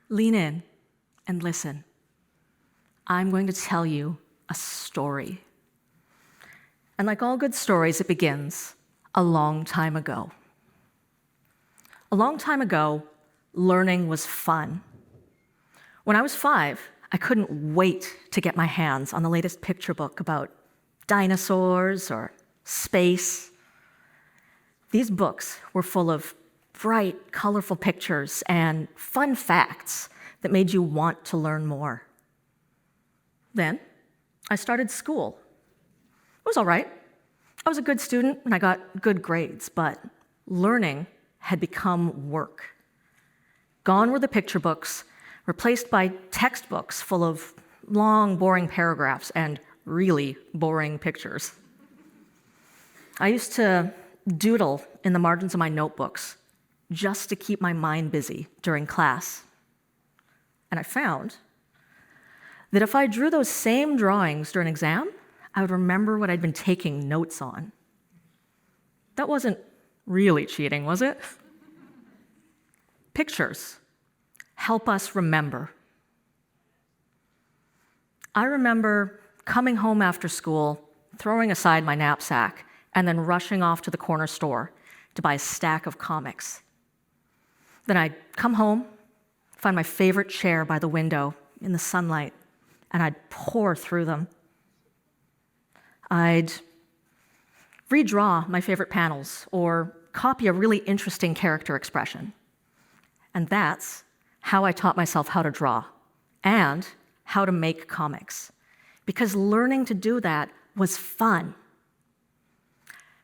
Lean in and listen. I'm going to tell you a story. And like all good stories, it begins a long time ago. A long time ago, learning was fun. When I was 5, I couldn't wait to get my hands on the latest picture book about dinosaurs or space. These books were full of bright, colorful pictures and fun facts that made you want to learn more. Then I started school. It was all right. I was a good student and I got good grades, but learning had become work. Gone were the picture books, replaced by textbooks full of long, boring paragraphs and really boring pictures. I used to doodle in the margins of my notebooks just to keep my mind busy during class. And I found that if I drew those same drawings during an exam, I would remember what I'd been taking notes on. That wasn't really cheating, was it? Pictures help us remember. I remember coming home after school, throwing aside my knapsack, and then rushing off to the corner store to buy a stack of comics. Then I'd come home, find my favorite chair by the window in the sunlight, and I'd pore through them. I'd redraw my favorite panels or copy a really interesting character expression. And that's how I taught myself how to draw and how to make comics, because learning to do that was fun.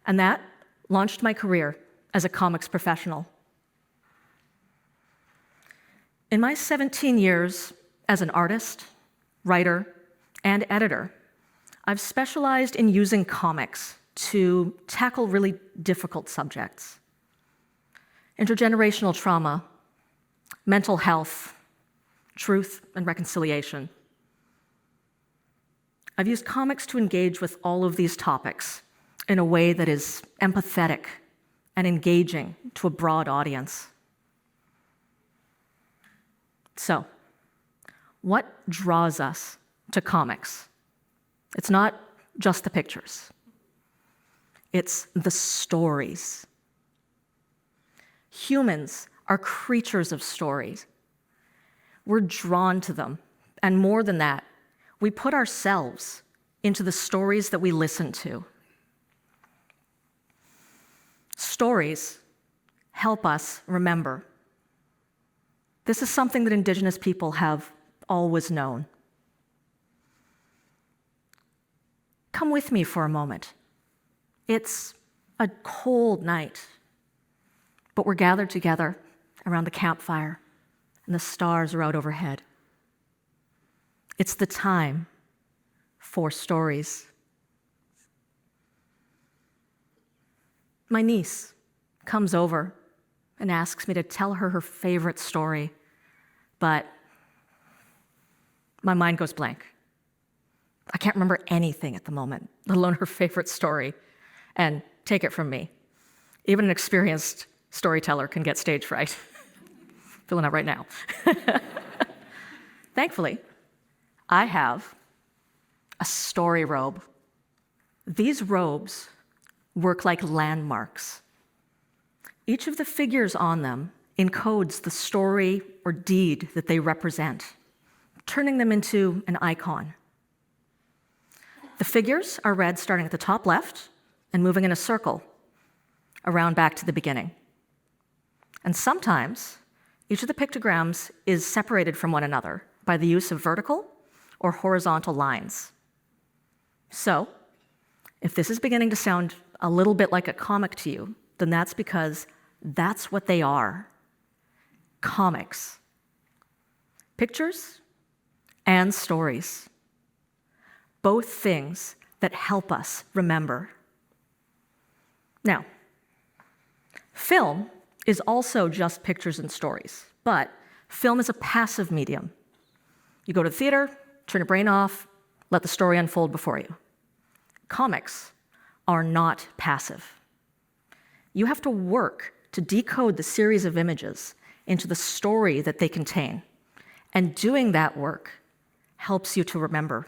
And that launched my career as a comics professional. In my 17 years as an artist, writer, and editor, I've specialized in using comics to tackle really difficult subjects: intergenerational trauma, mental health, truth and reconciliation. I've used comics to engage with all of these topics in a way that is empathetic and engaging to a broad audience. So, what draws us to comics? It's not just the pictures. It's the stories. Humans are creatures of stories. We're drawn to them. And more than that, we put ourselves into the stories that we listen to. Stories help us remember. This is something that Indigenous people have always known. Come with me for a moment. It's a cold night, but we're gathered together around the campfire, and the stars are out overhead. It's the time for stories. My niece comes over and asks me to tell her favorite story, but my mind goes blank. I can't remember anything at the moment, let alone her favorite story. And take it from me, even an experienced storyteller can get stage fright. Feeling that right now. Thankfully, I have a story robe. These robes work like landmarks. Each of the figures on them encodes the story or deed that they represent, turning them into an icon. The figures are read starting at the top left and moving in a circle around back to the beginning. And sometimes, each of the pictograms is separated from one another by the use of vertical or horizontal lines. So, if this is beginning to sound a little bit like a comic to you, then that's because that's what they are: comics. Pictures and stories. Both things that help us remember. Now, film is also just pictures and stories, but film is a passive medium. You go to the theater, turn your brain off, let the story unfold before you. Comics are not passive. You have to work to decode the series of images into the story that they contain, And doing that work helps you to remember.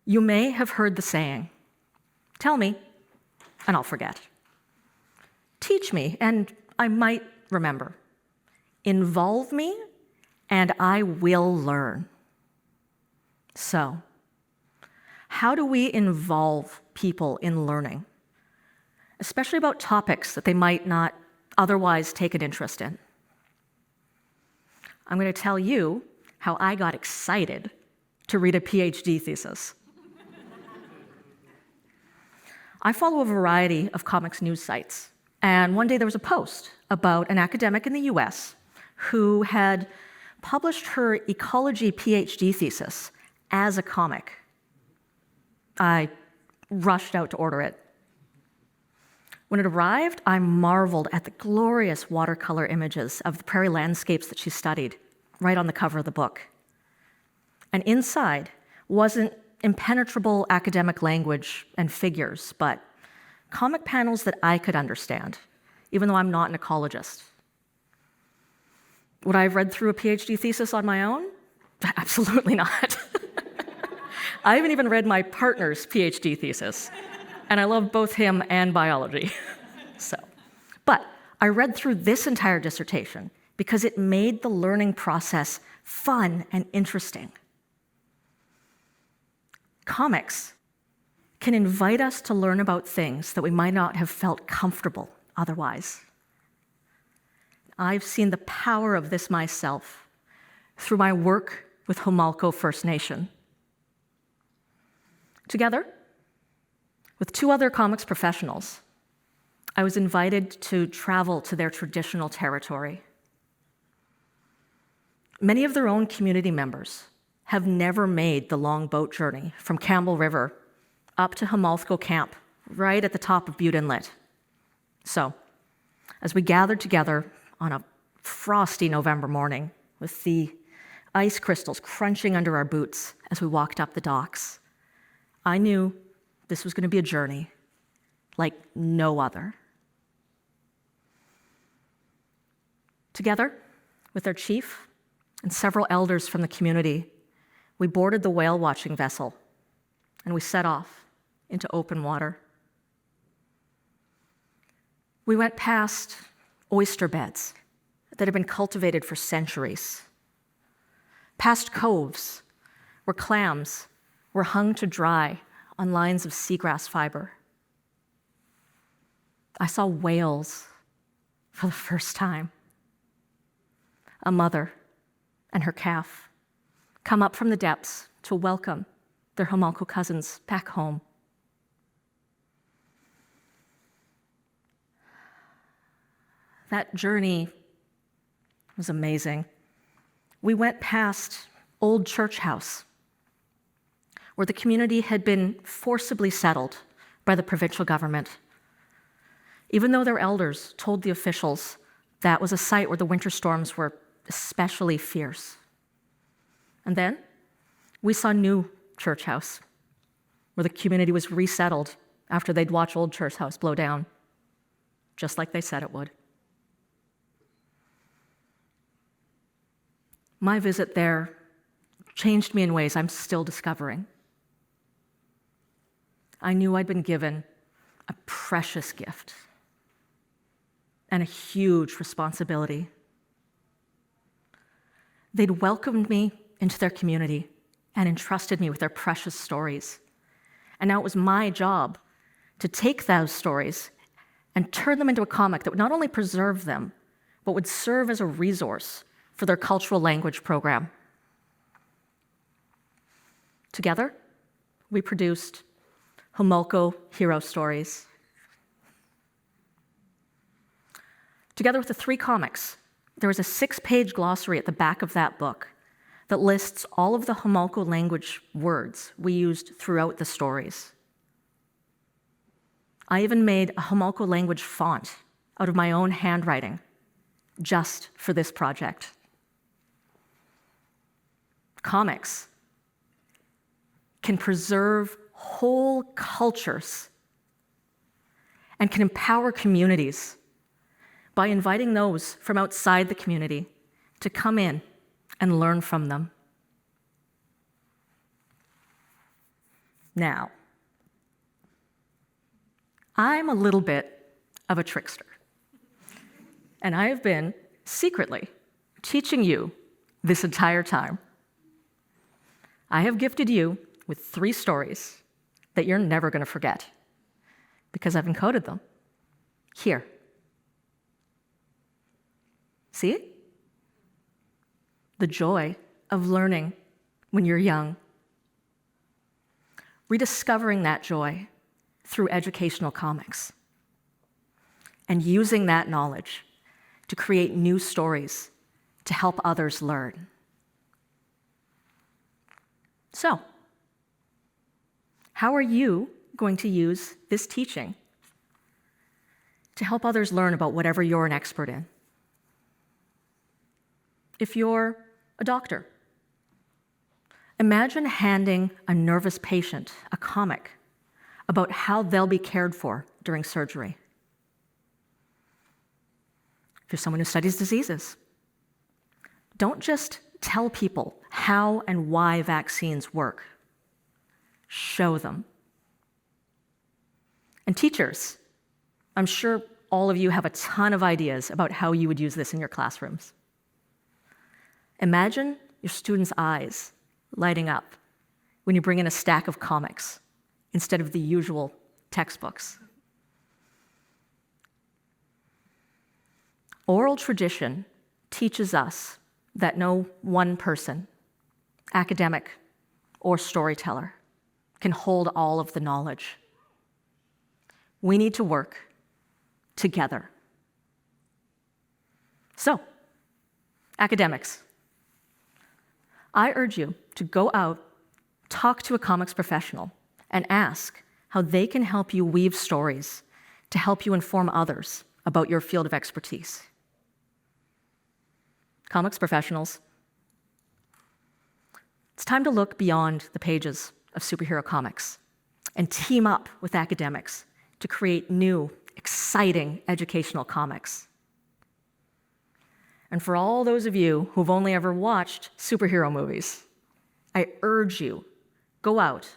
You may have heard the saying, "Tell me, and I'll forget. Teach me, and I might remember. Involve me, and I will learn." So, how do we involve people in learning, especially about topics that they might not otherwise take an interest in? I'm going to tell you how I got excited to read a PhD thesis. I follow a variety of comics news sites, and one day there was a post about an academic in the US who had published her ecology PhD thesis as a comic. I rushed out to order it. When it arrived, I marveled at the glorious watercolor images of the prairie landscapes that she studied, right on the cover of the book. And inside wasn't impenetrable academic language and figures, but comic panels that I could understand, even though I'm not an ecologist. Would I have read through a PhD thesis on my own? Absolutely not. I haven't even read my partner's PhD thesis, and I love both him and biology. But I read through this entire dissertation because it made the learning process fun and interesting. Comics can invite us to learn about things that we might not have felt comfortable otherwise. I've seen the power of this myself through my work with Humalco First Nation. Together with 2 other comics professionals, I was invited to travel to their traditional territory. Many of their own community members have never made the long boat journey from Campbell River up to Humalco Camp, right at the top of Butte Inlet. So, as we gathered together on a frosty November morning with the ice crystals crunching under our boots as we walked up the docks, I knew this was going to be a journey like no other. Together with our chief and several elders from the community, we boarded the whale watching vessel and we set off into open water. We went past oyster beds that had been cultivated for centuries, past coves where clams were hung to dry on lines of seagrass fiber. I saw whales for the first time. A mother and her calf come up from the depths to welcome their Humalco cousins back home. That journey was amazing. We went past Old Church House, where the community had been forcibly settled by the provincial government, even though their elders told the officials that was a site where the winter storms were especially fierce. And then we saw New Church House, where the community was resettled after they'd watched Old Church House blow down, just like they said it would. My visit there changed me in ways I'm still discovering. I knew I'd been given a precious gift and a huge responsibility. They'd welcomed me into their community and entrusted me with their precious stories. And now it was my job to take those stories and turn them into a comic that would not only preserve them, but would serve as a resource for their cultural language program. Together, we produced Humalco Hero Stories. Together with the 3 comics, there was a 6-page glossary at the back of that book that lists all of the Humalco language words we used throughout the stories. I even made a Humalco language font out of my own handwriting just for this project. Comics can preserve whole cultures and can empower communities by inviting those from outside the community to come in and learn from them. Now, I'm a little bit of a trickster, and I have been secretly teaching you this entire time. I have gifted you with 3 stories that you're never going to forget because I've encoded them here. See it? The joy of learning when you're young. Rediscovering that joy through educational comics. And using that knowledge to create new stories to help others learn. So, how are you going to use this teaching to help others learn about whatever you're an expert in? If you're a doctor, imagine handing a nervous patient a comic about how they'll be cared for during surgery. If you're someone who studies diseases, don't just tell people how and why vaccines work. Show them. And teachers, I'm sure all of you have a ton of ideas about how you would use this in your classrooms. Imagine your students' eyes lighting up when you bring in a stack of comics instead of the usual textbooks. Oral tradition teaches us that no one person, academic or storyteller, can hold all of the knowledge. We need to work together. So, academics, I urge you to go out, talk to a comics professional, and ask how they can help you weave stories to help you inform others about your field of expertise. Comics professionals, it's time to look beyond the pages of superhero comics and team up with academics to create new, exciting educational comics. And for all those of you who've only ever watched superhero movies, I urge you, go out,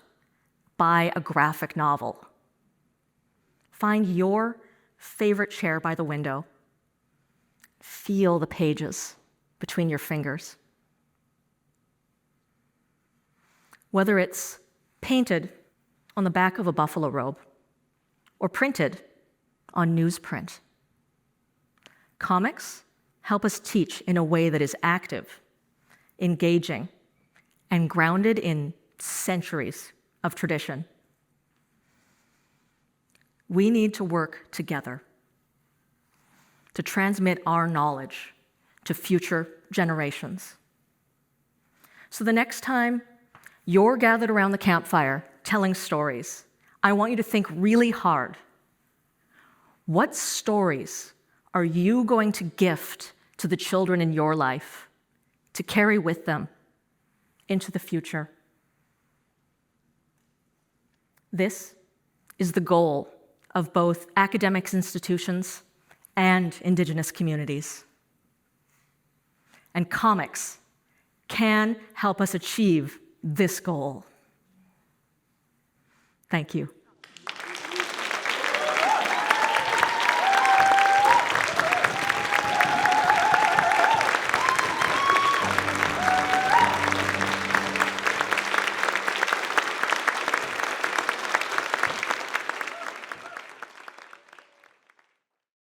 buy a graphic novel. Find your favorite chair by the window. Feel the pages between your fingers. Whether it's painted on the back of a buffalo robe or printed on newsprint, comics help us teach in a way that is active, engaging, and grounded in centuries of tradition. We need to work together to transmit our knowledge to future generations. So the next time you're gathered around the campfire telling stories, I want you to think really hard. What stories are you going to gift to the children in your life to carry with them into the future? This is the goal of both academic institutions and Indigenous communities. And comics can help us achieve this goal. Thank you.